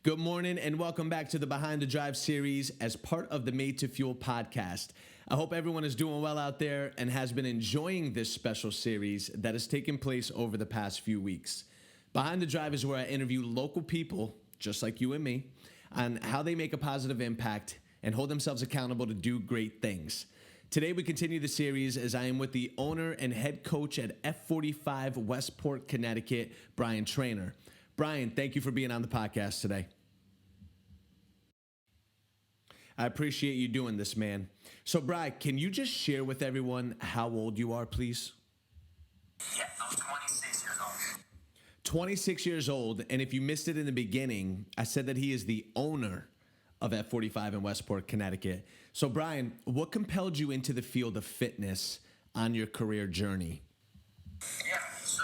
Good morning and welcome back to the Behind the Drive series as part of the Made to Fuel podcast. I hope everyone is doing well out there and has been enjoying this special series that has taken place over the past few weeks. Behind the Drive is where I interview local people, just like you and me, on how they make a positive impact and hold themselves accountable to do great things. Today we continue the series as I am with the owner and head coach at F45 Westport, Connecticut, Brian Trainor. Brian, thank you for being on the podcast today. I appreciate you doing this, man. So, Brian, can you just share with everyone how old you are, please? Yeah, I'm 26 years old. 26 years old, and if you missed it in the beginning, I said that he is the owner of F45 in Westport, Connecticut. So, Brian, what compelled you into the field of fitness on your career journey? Yeah, so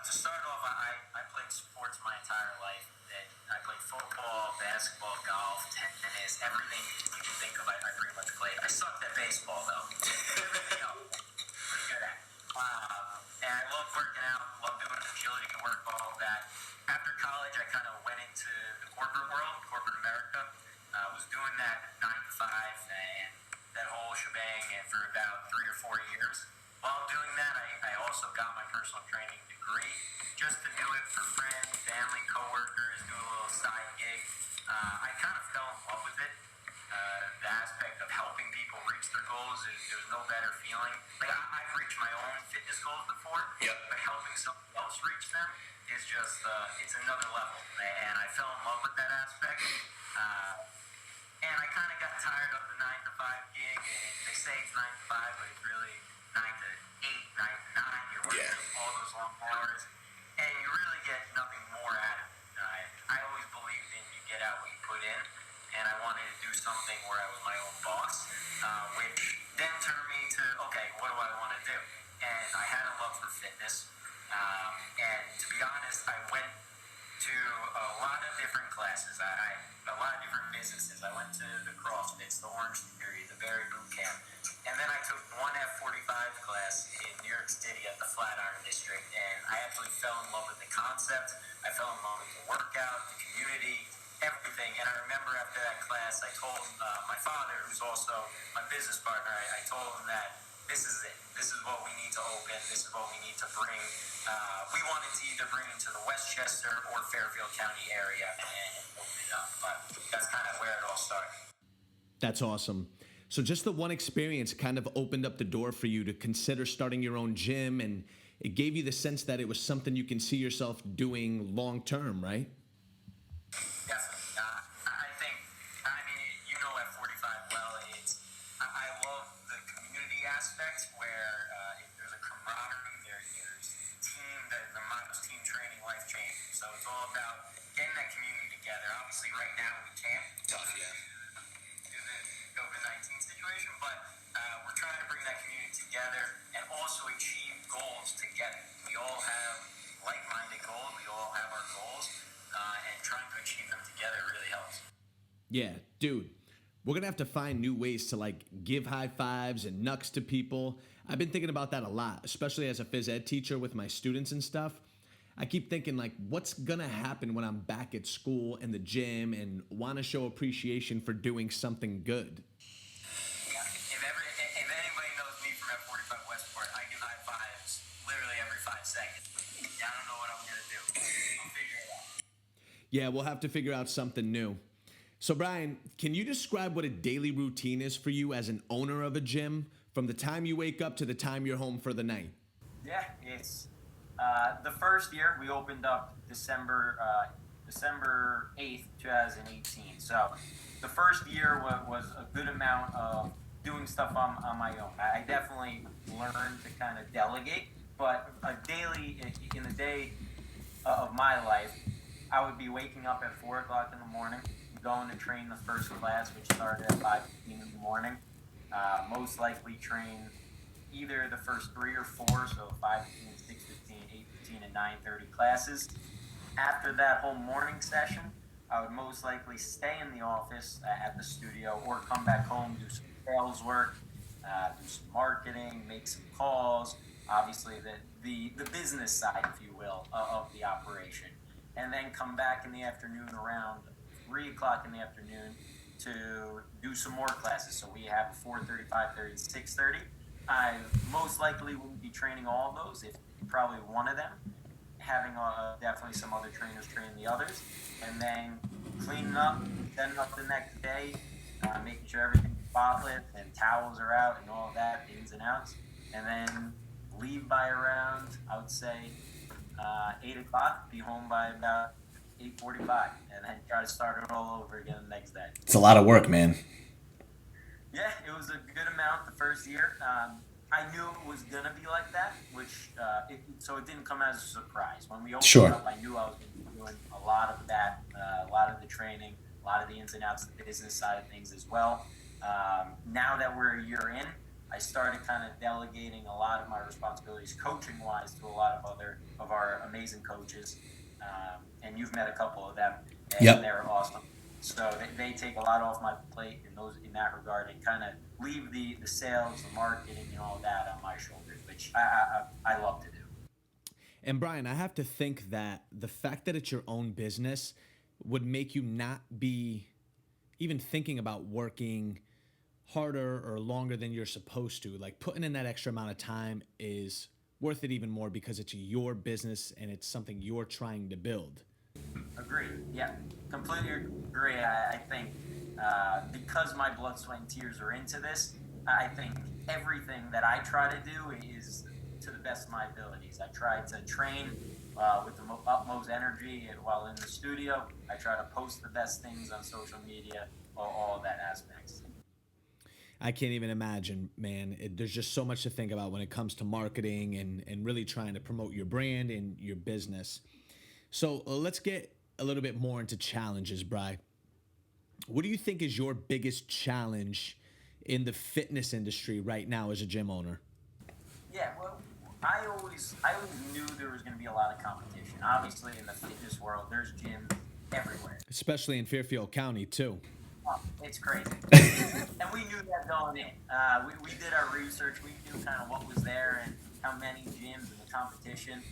to start off, I played sports my entire life. I played football, basketball, golf, tennis, everything you can think of, I pretty much played. I sucked at baseball, though. Pretty good at it. And I love working out, love doing agility work, all of that. After college, I kind of went into the corporate world, corporate America. I was doing that 9 to 5 and that whole shebang for about 3 or 4 years. While doing that, I also got my personal training degree just to do it for friends, family, coworkers, do a little side gig. I kind of fell in love with it. The aspect of helping people reach their goals, there's no better feeling. Like I've reached my own fitness goals before, but helping someone else reach them is just, it's another level. And I fell in love with that aspect. And I kind of got tired of the 9 to 5 gig. And they say it's 9 to 5, but it's really 9 to 8, 9 to 9. You're working all those long hours, and you really get nothing more out of it. I always believed in you get out what you put in, and I wanted to do something where I was my own boss, which then turned me to, okay, what do I want to do? And I had a love for fitness, and to be honest, I went to a lot of different classes. A lot of different businesses. I went to the CrossFits, the Orange Theory, the Berry Boot Camp, and then I took one F45 class in New York City at the Flatiron District, and I actually fell in love with the concept. I fell in love with the workout, the community, everything. And I remember after that class, I told my father, who's also my business partner, I told him that this is it. This is what we need to open. This is what we need to bring. We wanted to either bring it to the Westchester or Fairfield County area and open it up. But that's kind of where it all started. That's awesome. So just the one experience kind of opened up the door for you to consider starting your own gym, and it gave you the sense that it was something you can see yourself doing long term, right? Definitely. I mean, you know F45 well. I love the community aspect where there's a camaraderie, there's team, the motto's team training, life changing. So it's all about getting that community together. Obviously, right now we can't. Tough, yeah. Due to the COVID-19 situation, but we're trying to bring that community together and also achieve goals together. We all have like-minded goals. We all have our goals, and trying to achieve them together really helps. Yeah, dude. We're going to have to find new ways to give high fives and knucks to people. I've been thinking about that a lot, especially as a phys ed teacher with my students and stuff. I keep thinking what's going to happen when I'm back at school and the gym and want to show appreciation for doing something good. Yeah, if anybody knows me from F45 Westport, I do high fives literally every 5 seconds. I don't know what I'm going to do. I'll figure it out. Yeah, we'll have to figure out something new. So, Brian, can you describe what a daily routine is for you as an owner of a gym from the time you wake up to the time you're home for the night? Yeah, it's the first year we opened up December 8th, 2018. So the first year was a good amount of doing stuff on my own. I definitely learned to kind of delegate, but in the day of my life, I would be waking up at 4 o'clock in the morning, going to train the first class, which started at 5:15 in the morning. Most likely train either the first 3 or 4, so 5:15, 6:15, 8:15, and 9:30 classes. After that whole morning session, I would most likely stay in the office at the studio or come back home, do some sales work, do some marketing, make some calls, obviously the business side, if you will, of the operation. and then come back in the afternoon around 3 o'clock in the afternoon to do some more classes. So we have 4:30, 5:30, 6:30. I most likely wouldn't be training all of those, if probably one of them, having definitely some other trainers train the others, and then cleaning up, setting up the next day, making sure everything's spotless and towels are out and all of that, the ins and outs, and then leave by around, I would say, 8 o'clock, be home by about 8:45, and then try to start it all over again the next day. It's a lot of work, man. Yeah, it was a good amount the first year. I knew it was going to be like that, which so it didn't come as a surprise. When we opened up, I knew I was going to be doing a lot of that, a lot of the training, a lot of the ins and outs of the business side of things as well. Now that we're a year in, I started kind of delegating a lot of my responsibilities coaching-wise to a lot of other of our amazing coaches. And you've met a couple of them, and they're awesome. So they take a lot off my plate in that regard, and kind of leave the sales, the marketing, and all that on my shoulders, which I love to do. And Brian, I have to think that the fact that it's your own business would make you not be even thinking about working harder or longer than you're supposed to. Like, putting in that extra amount of time is worth it even more because it's your business and it's something you're trying to build. Agreed. Yeah, completely agree. I think because my blood, sweat, and tears are into this, I think everything that I try to do is to the best of my abilities. I try to train with the utmost energy, and while in the studio, I try to post the best things on social media, all of that aspects. I can't even imagine, man. There's just so much to think about when it comes to marketing and really trying to promote your brand and your business. So let's get a little bit more into challenges, Bri. What do you think is your biggest challenge in the fitness industry right now as a gym owner? Yeah, well, I always knew there was going to be a lot of competition. Obviously, in the fitness world, there's gyms everywhere. Especially in Fairfield County, too. Oh, it's crazy. And we knew that going in. We did our research. We knew kind of what was there and how many gyms and the competition.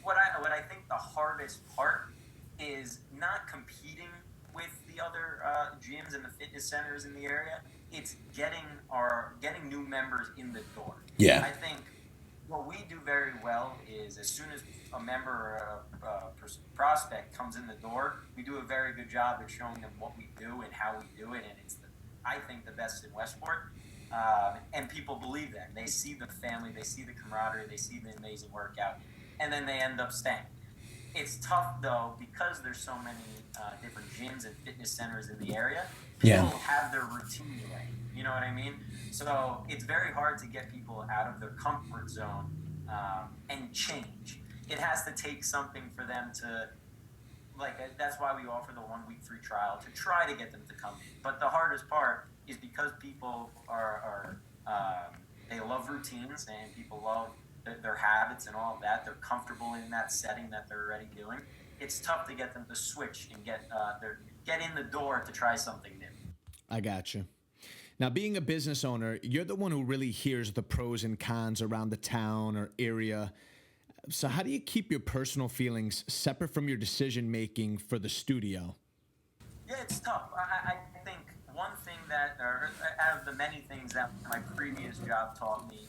What I think the hardest part is not competing with the other gyms and the fitness centers in the area. It's getting new members in the door. Yeah. I think what we do very well is, as soon as a member or a prospect comes in the door, we do a very good job at showing them what we do and how we do it, and it's I think the best in Westport. And people believe that. They see the family, they see the camaraderie, they see the amazing workout, and then they end up staying. It's tough, though, because there's so many different gyms and fitness centers in the area. People have their routine away. You know what I mean? So it's very hard to get people out of their comfort zone and change. It has to take something for them to, that's why we offer the 1 week free trial, to try to get them to come in. But the hardest part is because people they love routines, and people love their habits and all of that. They're comfortable in that setting that they're already doing. It's tough to get them to switch and get in the door to try something new. I got you. Now, being a business owner, you're the one who really hears the pros and cons around the town or area. So how do you keep your personal feelings separate from your decision making for the studio? Yeah, it's tough. I think one thing that, out of the many things that my previous job taught me,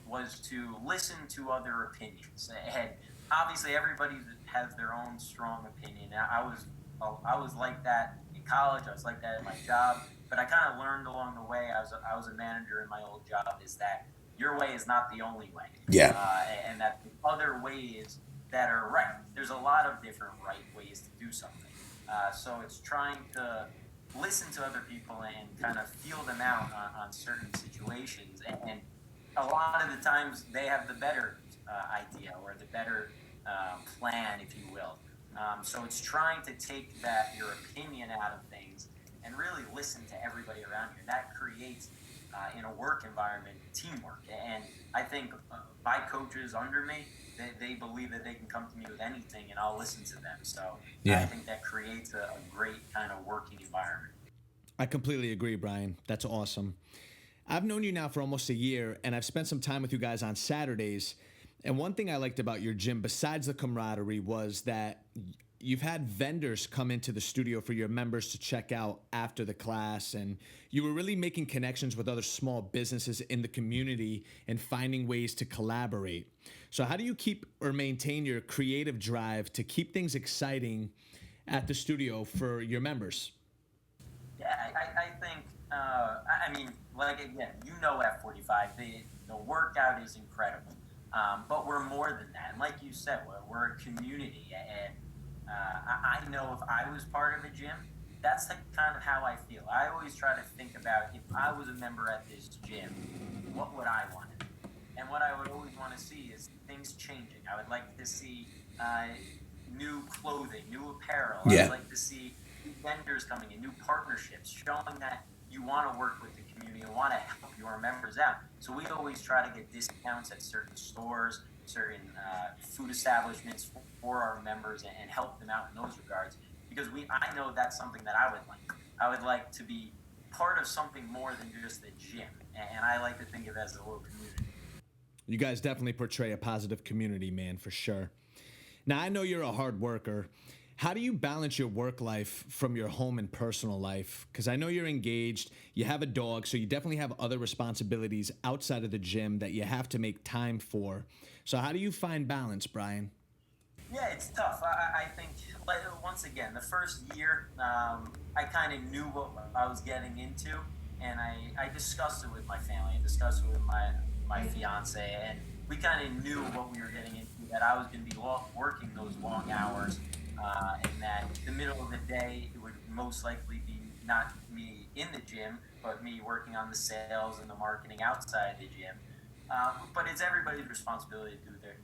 was to listen to other opinions. And obviously, everybody has their own strong opinion. I was like that in college. I was like that in my job. But I kind of learned along the way. I was a manager in my old job. Is that your way is not the only way. Yeah. And that the other ways that are right. There's a lot of different right ways to do something. So it's trying to listen to other people and kind of feel them out on certain situations. And a lot of the times they have the better idea or the better plan, if you will. So it's trying to take your opinion out of things and really listen to everybody around you. That creates, in a work environment, teamwork. And I think my coaches under me, they believe that they can come to me with anything and I'll listen to them. So I think that creates a great kind of working environment. I completely agree, Brian. That's awesome. I've known you now for almost a year, and I've spent some time with you guys on Saturdays. And one thing I liked about your gym, besides the camaraderie, was that you've had vendors come into the studio for your members to check out after the class, and you were really making connections with other small businesses in the community and finding ways to collaborate. So how do you keep or maintain your creative drive to keep things exciting at the studio for your members? Yeah, I think, I mean, like, again, F45, the workout is incredible. But we're more than that. And like you said, we're a community. And I know if I was part of a gym, that's the kind of how I feel. I always try to think about, if I was a member at this gym, what would I want to do? And what I would always want to see is things changing. I would like to see new clothing, new apparel. I would like to see new vendors coming in, new partnerships, showing that you want to work with the community and want to help your members out. So we always try to get discounts at certain stores, certain food establishments for our members, and help them out in those regards. Because I know that's something that I would like. I would like to be part of something more than just the gym. And I like to think of it as a little community. You guys definitely portray a positive community, man, for sure. Now, I know you're a hard worker. How do you balance your work life from your home and personal life? Because I know you're engaged, you have a dog, so you definitely have other responsibilities outside of the gym that you have to make time for. So how do you find balance, Brian? Yeah, it's tough. I think, like, once again, the first year, I kind of knew what I was getting into, and I discussed it with my family. I discussed it with my fiance, and we kind of knew what we were getting into, that I was going to be working those long hours, and that the middle of the day, it would most likely be not me in the gym, but me working on the sales and the marketing outside the gym. But it's everybody's responsibility to do their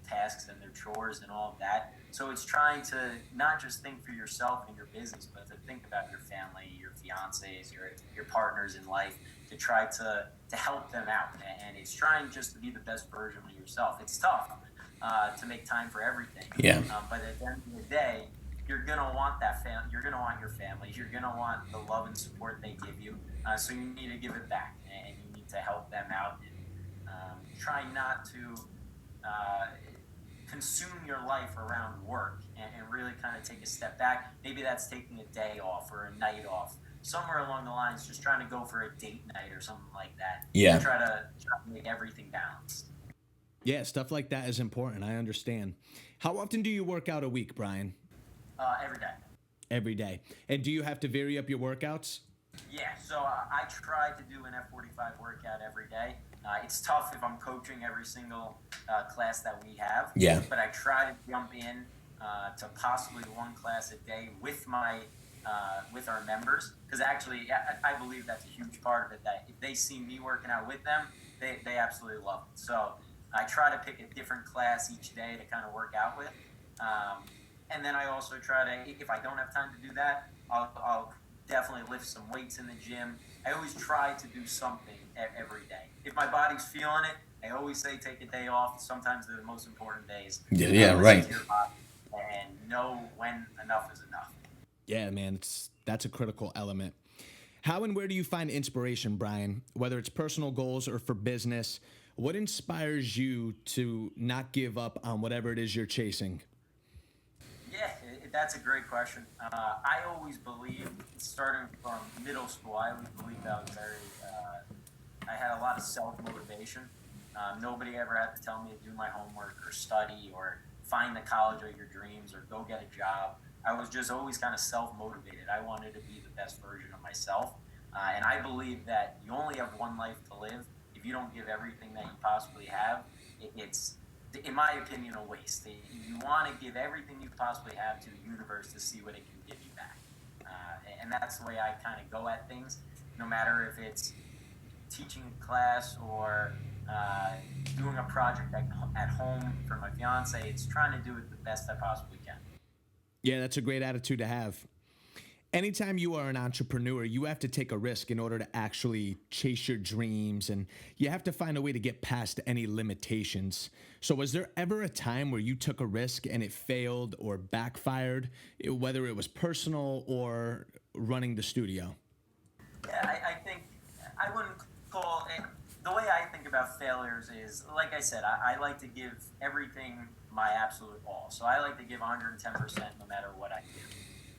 tasks and their chores and all of that. So it's trying to not just think for yourself and your business, but to think about your family, your fiancés, your partners in life, to try to help them out. And it's trying just to be the best version of yourself. It's tough to make time for everything. Yeah. But at the end of the day, you're gonna want that you're gonna want your family. You're gonna want the love and support they give you. So you need to give it back, and you need to help them out. Try not to consume your life around work, and really kind of take a step back. Maybe that's taking a day off or a night off. Somewhere along the lines, just trying to go for a date night or something like that. Yeah. Try to make everything balanced. Yeah, stuff like that is important. I understand. How often do you work out a week, Brian? Every day. Every day. And do you have to vary up your workouts? Yeah, so I try to do an F45 workout every day. It's tough if I'm coaching every single class that we have. Yeah. But I try to jump in to possibly one class a day with with our members, because actually I believe that's a huge part of it. That if they see me working out with them, they absolutely love it. So I try to pick a different class each day to kind of work out with. And then I also try to, if I don't have time to do that, I'll definitely lift some weights in the gym. I always try to do something every day. If my body's feeling it, I always say take a day off. Sometimes they're the most important days. Yeah, right. To your body and know when enough is enough. Yeah, man, that's a critical element. How and where do you find inspiration, Brian? Whether it's personal goals or for business, what inspires you to not give up on whatever it is you're chasing? Yeah, that's a great question. I always believed, starting from middle school, I always believed I was I had a lot of self-motivation. Nobody ever had to tell me to do my homework or study or find the college of your dreams or go get a job. I was just always kind of self-motivated. I wanted to be the best version of myself. And I believe that you only have one life to live. If you don't give everything that you possibly have, it's, in my opinion, a waste. You want to give everything you possibly have to the universe to see what it can give you back. And that's the way I kind of go at things, no matter if it's teaching a class or doing a project at home for my fiance. It's trying to do it the best I possibly can. Yeah, that's a great attitude to have. Anytime you are an entrepreneur, you have to take a risk in order to actually chase your dreams, and you have to find a way to get past any limitations. So was there ever a time where you took a risk and it failed or backfired, whether it was personal or running the studio? Yeah, I think I wouldn't call it. The way I think about failures is, like I said, I like to give everything my absolute all. So I like to give 110% no matter what I do.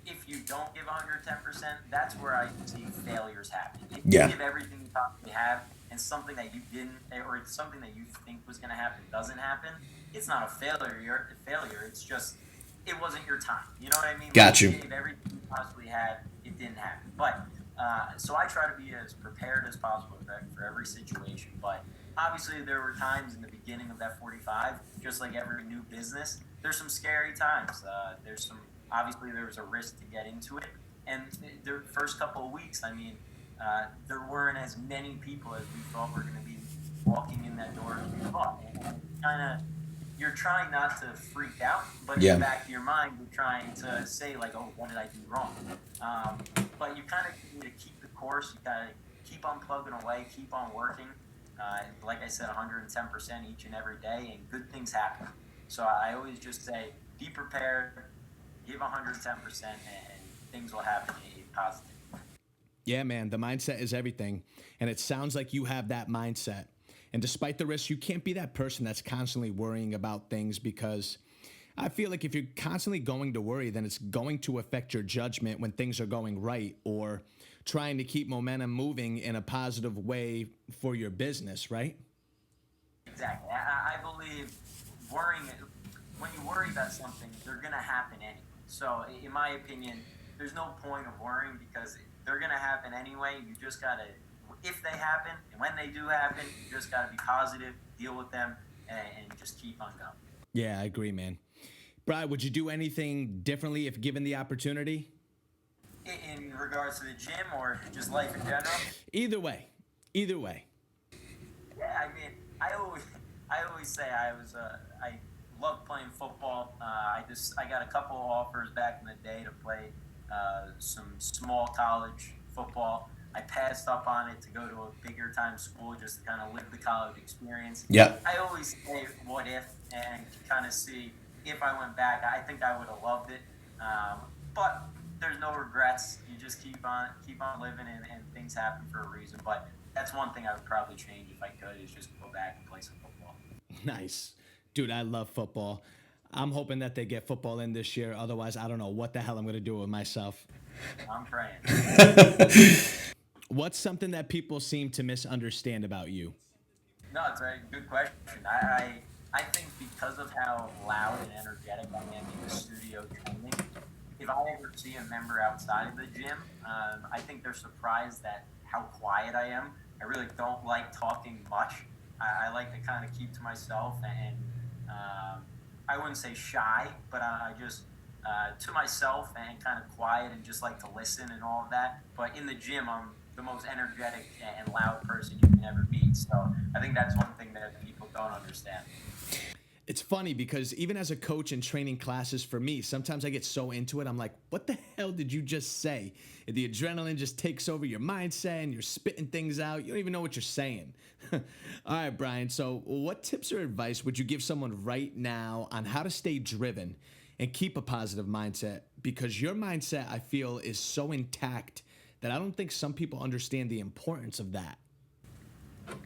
If you don't give 110%, that's where I see failures happen. If you give everything you possibly have and something that you didn't, or it's something that you think was going to happen doesn't happen, it's not a failure. It's just, it wasn't your time. You know what I mean? Got you. You gave everything you possibly had, it didn't happen. But so I try to be as prepared as possible for every situation. But obviously, there were times in the beginning of F45, just like every new business, there's some scary times. Obviously, there was a risk to get into it. And the first couple of weeks, I mean, there weren't as many people as we thought were going to be walking in that door as we thought. And you're trying not to freak out, but in the back of your mind, you're trying to say, like, oh, what did I do wrong? But you kind of need to keep the course. You kind of keep on plugging away, keep on working. Like I said, 110% each and every day, and good things happen. So I always just say, be prepared, give 110%, and things will happen positive. Yeah, man, the mindset is everything. And it sounds like you have that mindset. And despite the risks, you can't be that person that's constantly worrying about things, because I feel like if you're constantly going to worry, then it's going to affect your judgment when things are going right, or trying to keep momentum moving in a positive way for your business, right? Exactly. I believe when you worry about something, they're going to happen anyway. So in my opinion, there's no point of worrying because they're going to happen anyway. You just got to, if they happen and when they do happen, you just got to be positive, deal with them, and just keep on going. Yeah, I agree, man. Brian, would you do anything differently if given the opportunity? In regards to the gym or just life in general? Either way. Yeah, I mean, I always say I love playing football. I got a couple of offers back in the day to play some small college football. I passed up on it to go to a bigger time school just to kind of live the college experience. Yeah. I always say what if, and kind of see if I went back. I think I would have loved it, but there's no regrets. You just keep on living, and things happen for a reason. But that's one thing I would probably change if I could, is just go back and play some football. Nice. Dude, I love football. I'm hoping that they get football in this year. Otherwise, I don't know what the hell I'm going to do with myself. I'm praying. What's something that people seem to misunderstand about you? No, it's a very good question. I think because of how loud and energetic I am in the studio training, if I ever see a member outside of the gym, I think they're surprised at how quiet I am. I really don't like talking much. I like to kind of keep to myself, and I wouldn't say shy, but I just to myself and kind of quiet and just like to listen and all of that. But in the gym, I'm the most energetic and loud person you can ever meet. So I think that's one thing that people don't understand. It's funny because even as a coach and training classes for me, sometimes I get so into it, I'm like, what the hell did you just say? The adrenaline just takes over your mindset and you're spitting things out. You don't even know what you're saying. All right, Brian. So what tips or advice would you give someone right now on how to stay driven and keep a positive mindset? Because your mindset, I feel, is so intact that I don't think some people understand the importance of that.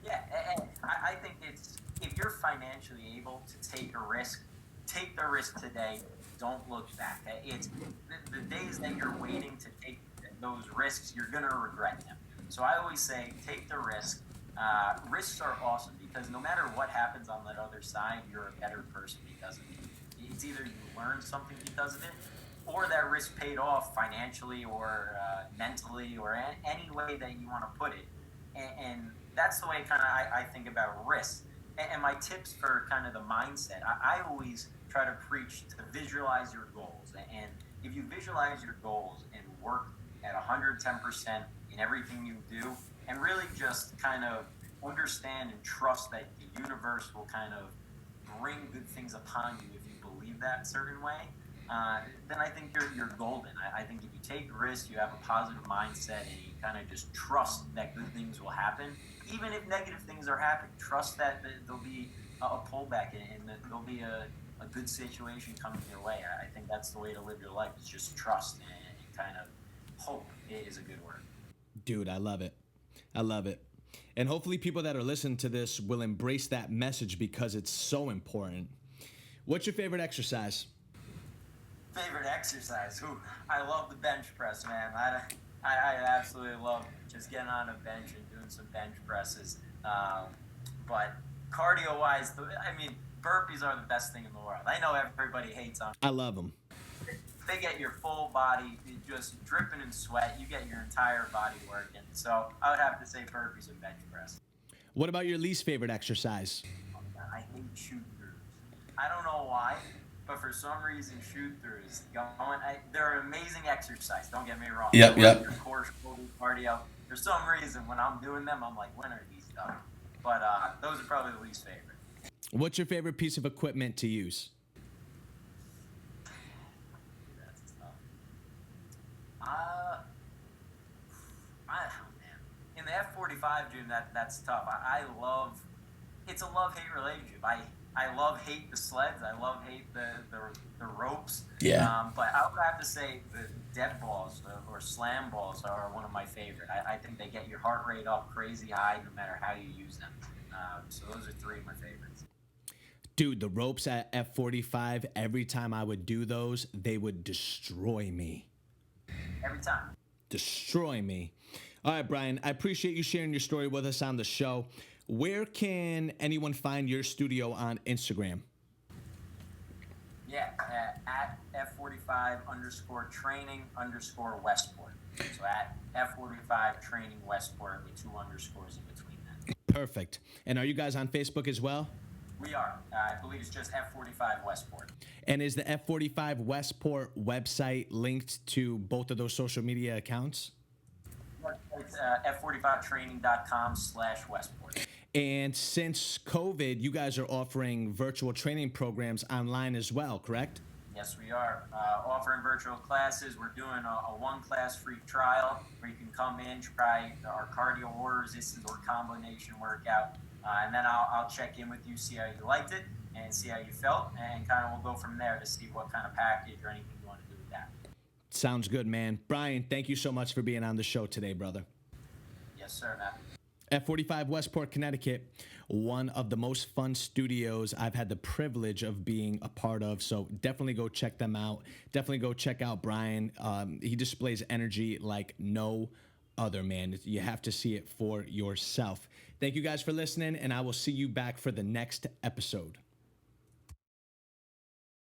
Yeah, and I think it's, if you're financially able to take a risk, take the risk today. Don't look back. It's the days that you're waiting to take those risks, you're going to regret them. So I always say, take the risk. Risks are awesome because no matter what happens on that other side, you're a better person because of it. It's either you learned something because of it, or that risk paid off financially or mentally, or any way that you want to put it. And that's the way kind of I think about risk. And my tips for kind of the mindset, I always try to preach to visualize your goals. And if you visualize your goals and work at 110% in everything you do, and really just kind of understand and trust that the universe will kind of bring good things upon you if you believe that certain way, then I think you're golden. I think if you take risks, you have a positive mindset, and you kind of just trust that good things will happen. Even if negative things are happening, trust that there'll be a pullback and that there'll be a good situation coming your way. I think that's the way to live your life, is just trust and kind of hope is a good word. Dude, I love it. I love it. And hopefully people that are listening to this will embrace that message because it's so important. What's your favorite exercise? Favorite exercise? Ooh, I love the bench press, man. I absolutely love just getting on a bench and doing some bench presses. But cardio-wise, burpees are the best thing in the world. I know everybody hates them. I love them. They get your full body just dripping in sweat. You get your entire body working. So I would have to say burpees and bench press. What about your least favorite exercise? Oh, man, I hate shoot-throughs. I don't know why, but for some reason, shoot-throughs, they're an amazing exercise. Don't get me wrong. Yep. Your core, shoulder, cardio. For some reason, when I'm doing them, I'm like, when are these done? But those are probably the least favorite. What's your favorite piece of equipment to use? That's tough. Man. In the F45 gym, that's tough. It's a love-hate relationship. I love-hate the sleds. I love-hate the ropes. Yeah. But I would have to say the dead balls or slam balls are one of my favorite. I think they get your heart rate up crazy high no matter how you use them. So those are three of my favorites. Dude, the ropes at F45, every time I would do those, they would destroy me. Every time. Destroy me. All right, Brian, I appreciate you sharing your story with us on the show. Where can anyone find your studio on Instagram? Yeah, at F45_training_Westport. So at F45 Training Westport with 2 underscores in between that. Perfect. And are you guys on Facebook as well? We are. I believe it's just F45 Westport. And is the F45 Westport website linked to both of those social media accounts? It's F45training.com/Westport. And since COVID, you guys are offering virtual training programs online as well, correct? Yes, we are offering virtual classes. We're doing a 1-class free trial where you can come in, try our cardio or resistance or combination workout, and then I'll check in with you, see how you liked it, and see how you felt, and kind of we'll go from there to see what kind of package or anything you want to do with that. Sounds good, man. Brian, thank you so much for being on the show today, brother. Yes, sir, Matt. F45 Westport, Connecticut, one of the most fun studios I've had the privilege of being a part of. So definitely go check them out. Definitely go check out Brian. He displays energy like no other, man. You have to see it for yourself. Thank you guys for listening, and I will see you back for the next episode.